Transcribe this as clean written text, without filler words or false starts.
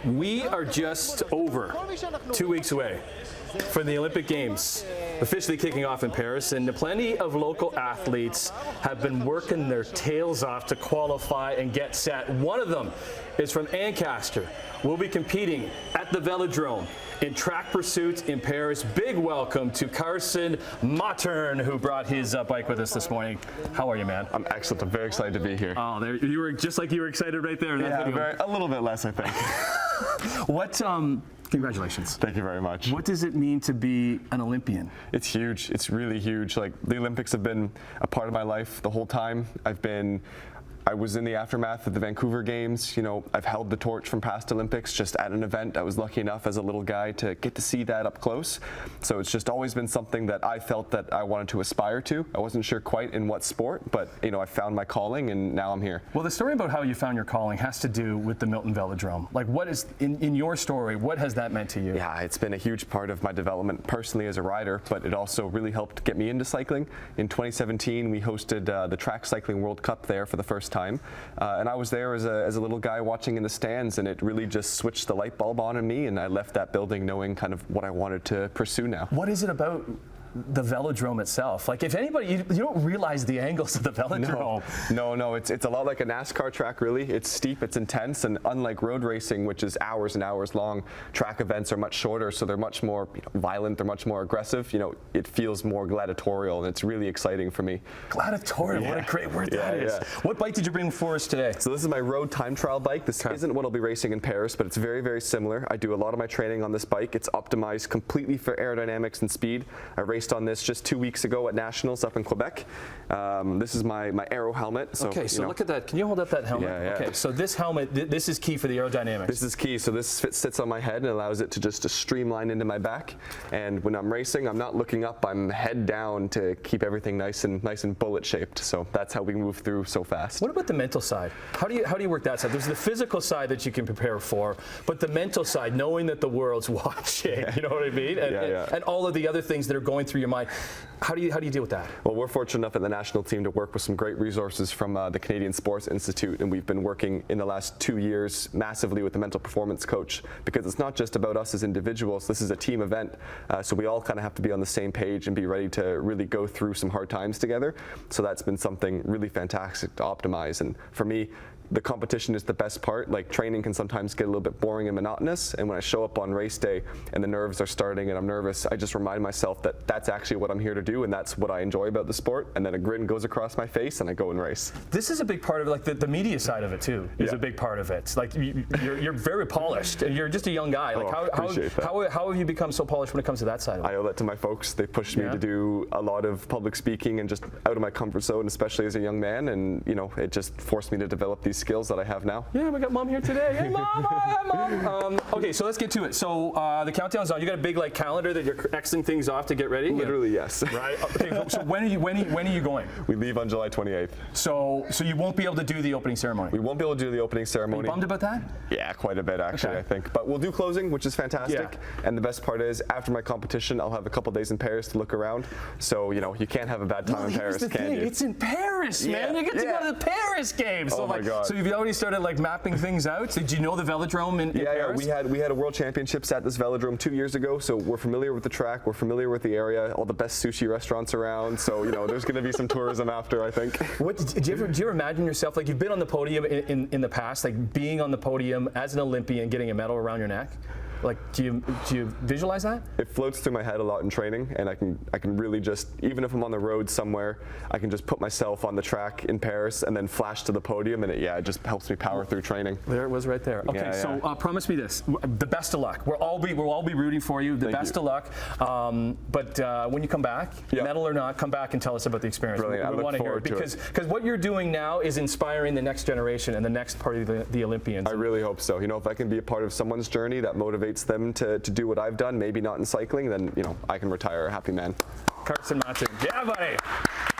We are just over 2 weeks away from the Olympic Games officially kicking off in Paris, and plenty of local athletes have been working their tails off to qualify and get set. One of them is from Ancaster. We'll be competing at the Velodrome in track pursuits in Paris. Big welcome to Carson Mattern, who brought his bike with us this morning. How are you, man? I'm excellent. I'm very excited to be here. Oh, there you were, just like you were excited right there in that video. A little bit less, I think. What? Congratulations. Thank you very much. What does it mean to be an Olympian? It's huge. It's really huge. Like, the Olympics have been a part of my life the whole time. I was in the aftermath of the Vancouver Games. You know, I've held the torch from past Olympics just at an event. I was lucky enough as a little guy to get to see that up close. So it's just always been something that I felt that I wanted to aspire to. I wasn't sure quite in what sport, but you know, I found my calling and now I'm here. Well, the story about how you found your calling has to do with the Milton Velodrome. Like, what is, in your story, what has that meant to you? Yeah, it's been a huge part of my development personally as a rider, but it also really helped get me into cycling. In 2017, we hosted the Track Cycling World Cup there for the first time. And I was there as a little guy watching in the stands, and it really just switched the light bulb on in me, and I left that building knowing kind of what I wanted to pursue now. What is it about the Velodrome itself? Like, if anybody, you don't realize the angles of the Velodrome. No, it's a lot like a NASCAR track, really. It's steep, it's intense, and unlike road racing, which is hours and hours long, track events are much shorter, so they're much more violent, they're much more aggressive. You know, it feels more gladiatorial, and it's really exciting for me. Gladiatorial, what a great word that is. Yeah. What bike did you bring for us today? So this is my road time trial bike. This isn't what I'll be racing in Paris, but it's very, very similar. I do a lot of my training on this bike. It's optimized completely for aerodynamics and speed. I raced on this just 2 weeks ago at Nationals up in Quebec. This is my aero helmet. So, okay, so look at that. Can you hold up that helmet? Yeah. Okay, so this helmet, this is key for the aerodynamics. This is key. So this sits on my head and allows it to just streamline into my back. And when I'm racing, I'm not looking up. I'm head down to keep everything nice and bullet shaped. So that's how we move through so fast. What about the mental side? How do you work that side? There's the physical side that you can prepare for, but the mental side, knowing that the world's watching, you know what I mean? And all of the other things that are going through your mind. How do you deal with that? Well, we're fortunate enough at the national team to work with some great resources from the Canadian Sports Institute, and we've been working in the last 2 years massively with the mental performance coach, because it's not just about us as individuals. This is a team event, so we all kind of have to be on the same page and be ready to really go through some hard times together. So that's been something really fantastic to optimize, and for me, the competition is the best part. Like, training can sometimes get a little bit boring and monotonous, and when I show up on race day and the nerves are starting and I'm nervous, I just remind myself that that's actually what I'm here to do, and that's what I enjoy about the sport, and then a grin goes across my face and I go and race. This is a big part of it, like the media side of it too is a big part of it. It's like you're very polished, and you're just a young guy. Like, how have you become so polished when it comes to that side of it? I owe that to my folks. They pushed me to do a lot of public speaking and just out of my comfort zone, especially as a young man, and you know, it just forced me to develop these skills that I have now. Yeah, we got Mom here today. Hey, Mom! Hi, Mom! Okay, so let's get to it. So the countdown's on. You got a big calendar that you're Xing things off to get ready? Literally, yes. Right. Okay. So when are you going? We leave on July 28th. So you won't be able to do the opening ceremony? We won't be able to do the opening ceremony. Are you bummed about that? Yeah, quite a bit actually. I think. But we'll do closing, which is fantastic. Yeah. And the best part is, after my competition, I'll have a couple days in Paris to look around. So you know, you can't have a bad time in Paris, can you? It's in Paris, man. You get to go to the Paris Games. So, oh my God. So you've already started mapping things out. Did you know the Velodrome in Paris? Yeah, we had a World Championships at this Velodrome 2 years ago, so we're familiar with the track, we're familiar with the area, all the best sushi restaurants around, so you know, there's going to be some tourism after, I think. What did you ever imagine yourself, like, you've been on the podium in the past, like being on the podium as an Olympian, getting a medal around your neck? Like, do you visualize that? It floats through my head a lot in training, and I can really just, even if I'm on the road somewhere, I can just put myself on the track in Paris and then flash to the podium, and it just helps me power through training. There it was right there. Okay, so promise me this: the best of luck. We'll all be rooting for you. The best of luck. But when you come back, medal or not, come back and tell us about the experience. Brilliant. We want to hear it, because what you're doing now is inspiring the next generation and the next part of the Olympians. I really hope so. You know, if I can be a part of someone's journey that motivates them to do what I've done, maybe not in cycling, then you know, I can retire a happy man. Carson Mattern. Yeah, buddy.